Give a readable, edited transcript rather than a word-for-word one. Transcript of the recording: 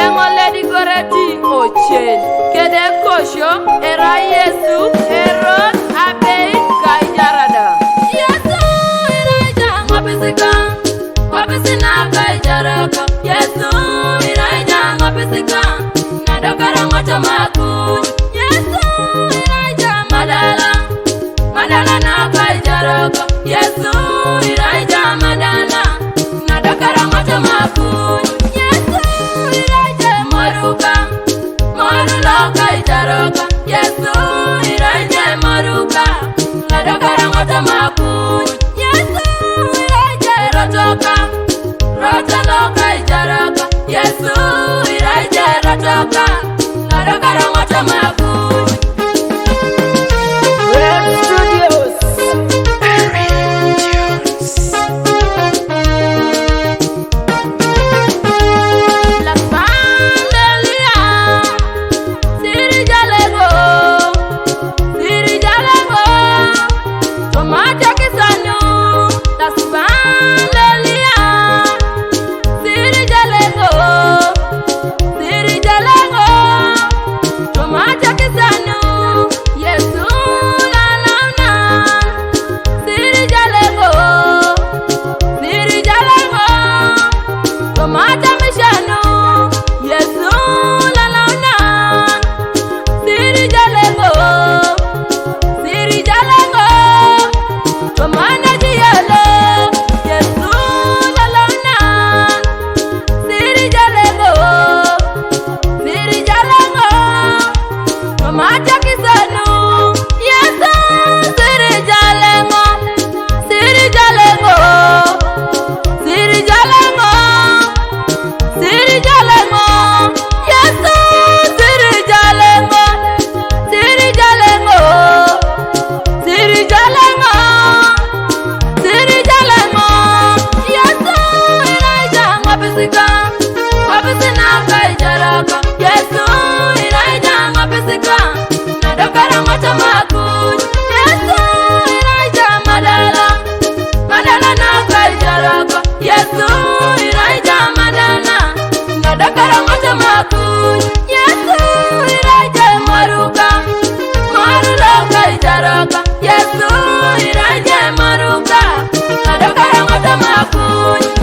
Engoledi goreti ochen kede kosho era Yesu erot abei kaijarada Yesu iraja ngobisika ngobisina kaijaraka Yesu iraja ngobisika nadokara ngoto makuny Yesu iraja madala na kaijaraka Yesu iraja madala nadokara ngoto makuny Yesu iraja maruka marula kaijaraka Yesu iraja maruka nadokara ngoto makuny Yesu iraja rotoka kaijaraka Yesu iraja rotoka nadokara ngoto makuny Yesu iraja madana nadokara ngoto makuny Yesu iraja maruka marula kaijaraka Yesu iraja maruka nadokara ngoto makuny